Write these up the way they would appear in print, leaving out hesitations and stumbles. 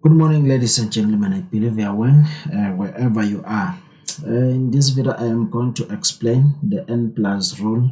Good morning, ladies and gentlemen. I believe you are well, wherever you are. In this video, I am going to explain the N plus rule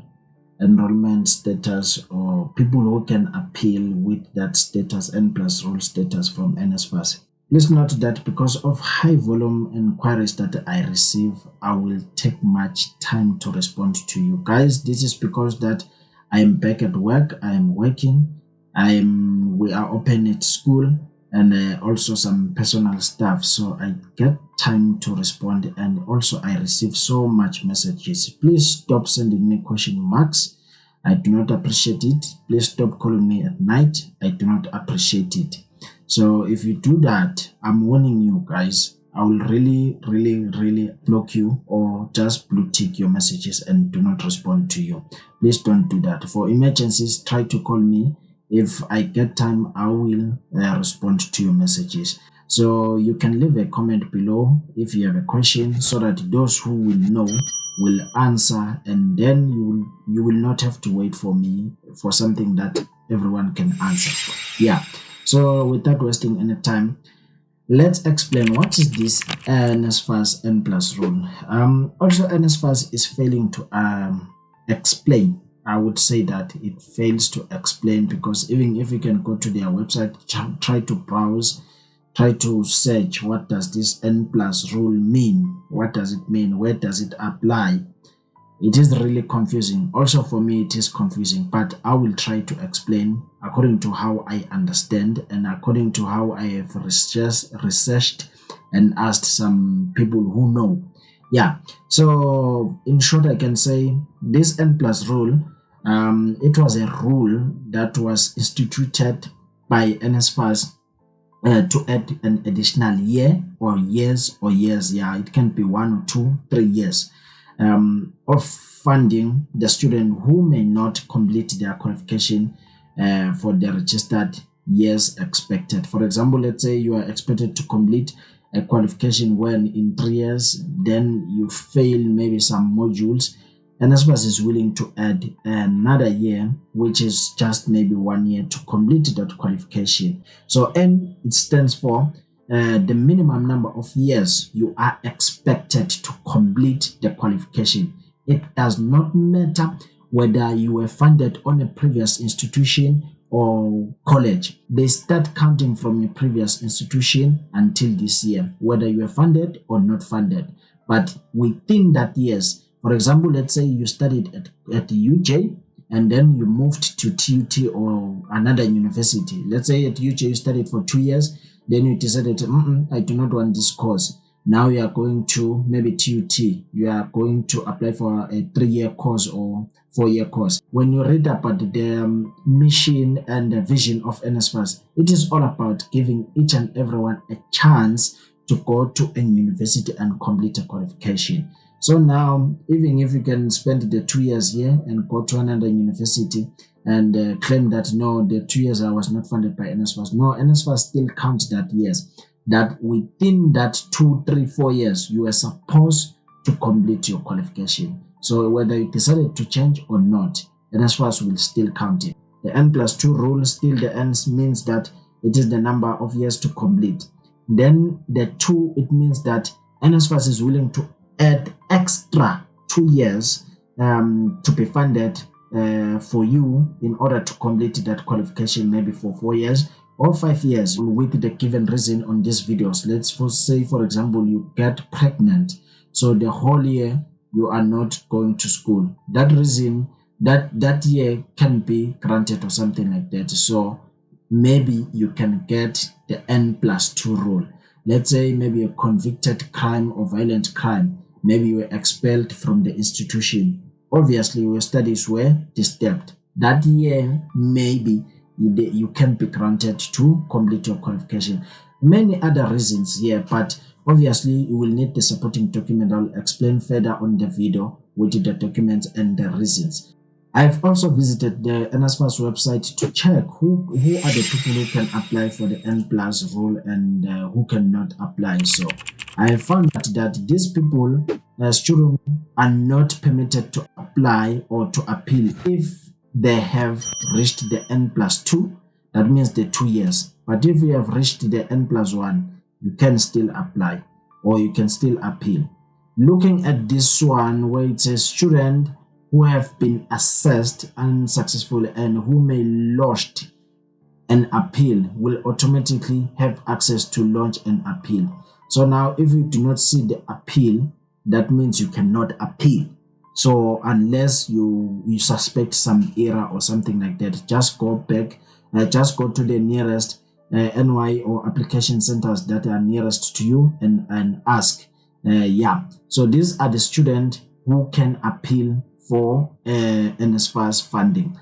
enrollment status, or people who can appeal with that status, N plus rule status from NSFAS. Please note that because of high volume inquiries that I receive, I will take much time to respond to you guys. This is because that I am back at work, I am working, we are open at school, and also some personal stuff, so I get time to respond, and also I receive so much messages. Please stop sending me question marks. I do not appreciate it. Please stop calling me at night. I do not appreciate it. So if you do that, I'm warning you guys, I will really block you or just blue tick your messages and do not respond to you. Please don't do that. For emergencies, try to call me. If I get time, I will respond to your messages. So you can leave a comment below if you have a question, so that those who will know will answer, and then you will not have to wait for me for something that everyone can answer. Yeah. So without wasting any time, let's explain what is this NSFAS N plus rule. Also, NSFAS is failing to explain. I would say that it fails to explain, because even if you can go to their website, try to browse, try to search, what does this N plus rule mean? What does it mean? Where does it apply? It is really confusing. Also for me, it is confusing, but I will try to explain according to how I understand and according to how I have researched and asked some people who know. Yeah, so in short, I can say this N plus rule, it was a rule that was instituted by NSFAS to add an additional year or years. Yeah, it can be 1 or 2, 3 years of funding the student who may not complete their qualification for the registered years expected. For example, let's say you are expected to complete a qualification when in 3 years, then you fail maybe some modules, and NSFAS is willing to add another year, which is just maybe 1 year to complete that qualification. So N, it stands for the minimum number of years you are expected to complete the qualification. It does not matter whether you were funded on a previous institution or college. They start counting from your previous institution until this year, whether you were funded or not funded. But within that years, for example, let's say you studied at the UJ and then you moved to TUT or another university. Let's say at UJ you studied for 2 years, then you decided, I do not want this course. Now you are going to maybe TUT. You are going to apply for a 3-year course or 4-year course. When you read about the mission and the vision of NSFAS, it is all about giving each and everyone a chance to go to a university and complete a qualification. So now, even if you can spend the 2 years here and go to another university and claim that, no, the 2 years I was not funded by NSFAS. No, NSFAS still counts that years. That within that 2, 3, 4 years, you are supposed to complete your qualification. So whether you decided to change or not, NSFAS will still count it. The N+2 rule, still the N means that it is the number of years to complete. Then the 2, it means that NSFAS is willing to add extra 2 years to be funded for you in order to complete that qualification, maybe for 4 years or 5 years, with the given reason on these videos. Let's say, for example, you get pregnant, so the whole year you are not going to school. That reason, that year can be granted or something like that. So maybe you can get the N+2 rule. Let's say maybe a convicted crime or violent crime. Maybe you were expelled from the institution. Obviously, your studies were disturbed. That year, maybe you can be granted to complete your qualification. Many other reasons here, but obviously you will need the supporting document. I'll explain further on the video with the documents and the reasons. I've also visited the NSFAS website to check who are the people who can apply for the N plus rule and who cannot apply. So I found that these people, students, are not permitted to apply or to appeal if they have reached the N+2. That means the 2 years. But if you have reached the N+1, you can still apply or you can still appeal. Looking at this one where it says student who have been assessed unsuccessful and who may lodge an appeal will automatically have access to launch an appeal. So now if you do not see the appeal, that means you cannot appeal. So unless you suspect some error or something like that, just go back, just go to the nearest NY or application centers that are nearest to you and ask. So these are the students who can appeal for NSFAS funding.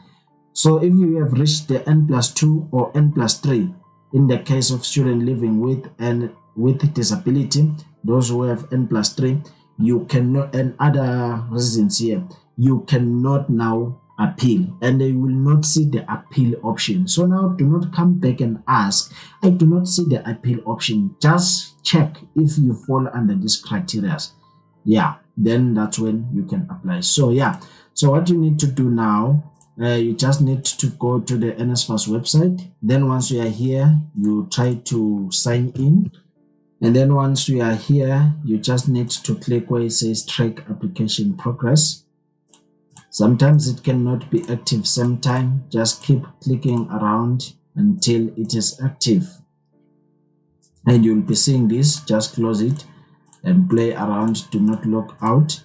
So if you have reached the N+2 or N+3, in the case of students living with disability, those who have N+3, you cannot, and other residents here, you cannot now appeal, and they will not see the appeal option. So now do not come back and ask, I do not see the appeal option. Just check if you fall under these criteria. Then that's when you can apply. So what you need to do now, you just need to go to the NSFAS website. Then once you are here, you try to sign in. And then once you are here, you just need to click where it says track application progress. Sometimes it cannot be active same time. Just keep clicking around until it is active. And you'll be seeing this. Just close it and play around. Do not log out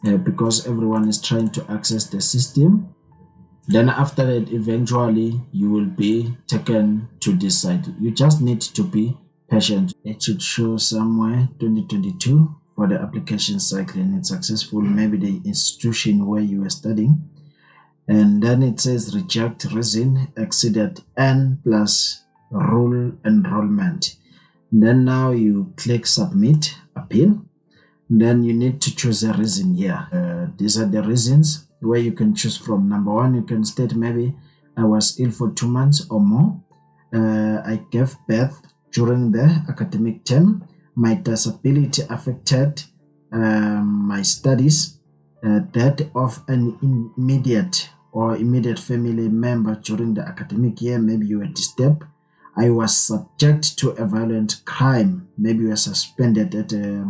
because everyone is trying to access the system. Then after that, eventually you will be taken to this side. You just need to be patient. It should show somewhere 2022 for the application cycle and it's successful, maybe the institution where you are studying. And then it says reject reason exceeded N+ rule enrollment. Then now you click submit appeal. Then you need to choose a reason here. These are the reasons where you can choose from. Number one, you can state maybe I was ill for 2 months or more. I gave birth during the academic term. My disability affected my studies. Death of an immediate family member during the academic year. Maybe you were disturbed. I was subject to a violent crime. Maybe you were suspended at a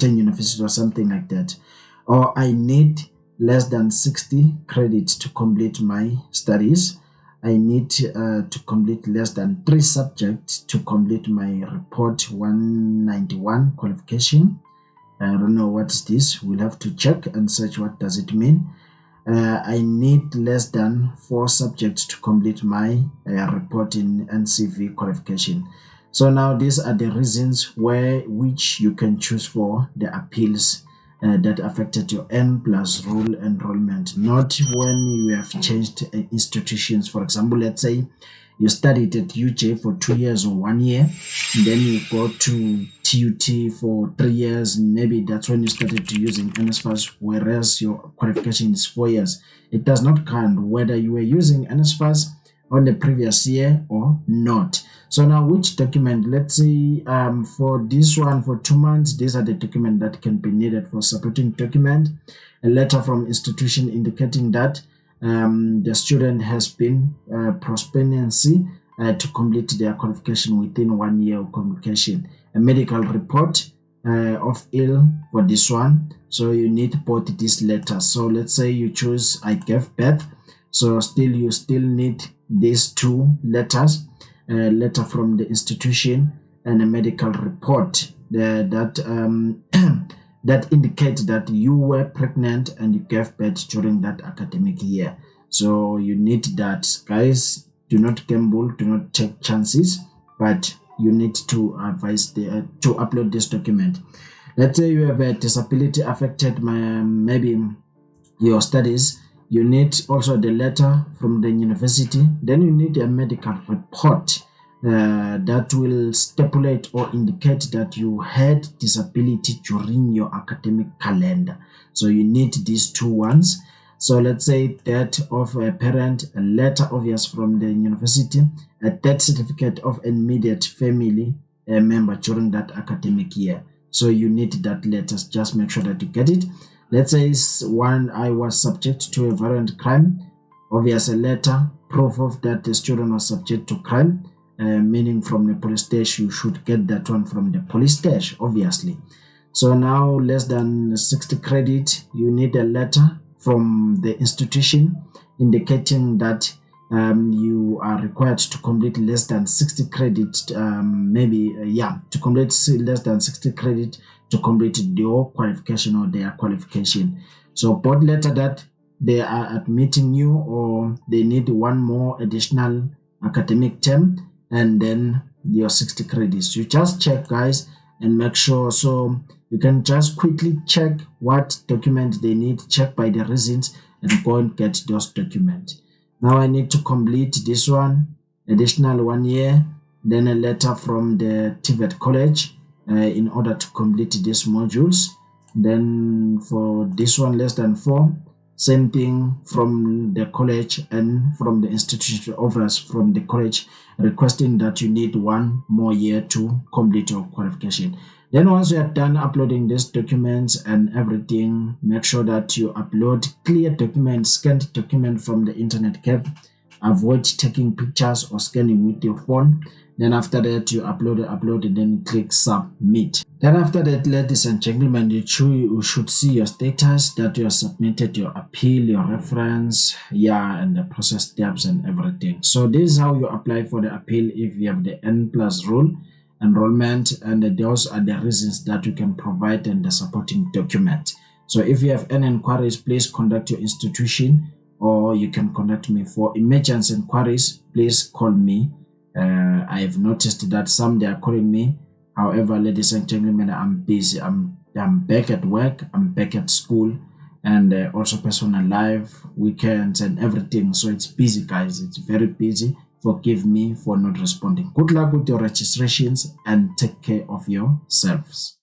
university or something like that. Or I need less than 60 credits to complete my studies. I need to complete less than 3 subjects to complete my report 191 qualification. I don't know what is this. We'll have to check and search what does it mean. I need less than 4 subjects to complete my report in NCV qualification. So now these are the reasons which you can choose for the appeals that affected your N+ rule enrollment, not when you have changed institutions. For example, let's say you studied at UJ for 2 years or 1 year, then you go to TUT for 3 years, maybe that's when you started to using NSFAS, whereas your qualification is 4 years. It does not count whether you were using NSFAS on the previous year or not. So now which document? Let's say for this one, for 2 months, these are the documents that can be needed for supporting document. A letter from institution indicating that the student has been prospectancy to complete their qualification within 1 year of qualification. A medical report of ill for this one. So you need both these letters. So let's say you choose I gave birth. So you still need these 2 letters, a letter from the institution and a medical report that indicates that you were pregnant and you gave birth during that academic year. So you need that, guys. Do not gamble, do not take chances, but you need to advise to upload this document. Let's say you have a disability affected maybe your studies. You need also the letter from the university. Then you need a medical report that will stipulate or indicate that you had disability during your academic calendar. So you need these 2 ones. So let's say death of a parent, a letter obvious from the university, a death certificate of an immediate family member during that academic year. So you need that letter. Just make sure that you get it. Let's say one, I was subject to a violent crime, obvious a letter, proof of that the student was subject to crime, meaning from the police station, you should get that one from the police station, obviously. So now less than 60 credit, you need a letter from the institution indicating that you are required to complete less than 60 credit, to complete less than 60 credit to complete your qualification or their qualification. So both letter that they are admitting you or they need one more additional academic term and then your 60 credits. You just check, guys, and make sure. So you can just quickly check what document they need, check by the reasons, and go and get those documents. Now I need to complete this one, additional 1 year, then a letter from the TVET college in order to complete these modules. Then for this one, less than 4, same thing from the college and from the institution offers from the college requesting that you need 1 more year to complete your qualification. Then once you are done uploading these documents and everything, make sure that you upload clear document, scanned document from the internet cave. Avoid taking pictures or scanning with your phone. Then after that, you upload and then click submit. Then after that, ladies and gentlemen, you should see your status that you have submitted your appeal, your reference, and the process steps and everything. So this is how you apply for the appeal if you have the N+ rule enrollment, and those are the reasons that you can provide and the supporting document. So if you have any inquiries, please contact your institution or you can contact me. For emergency inquiries, please call me. I have noticed that some they are calling me. However, ladies and gentlemen, I'm busy. I'm back at work. I'm back at school, and also personal life, weekends, and everything. So it's busy, guys. It's very busy. Forgive me for not responding. Good luck with your registrations and take care of yourselves.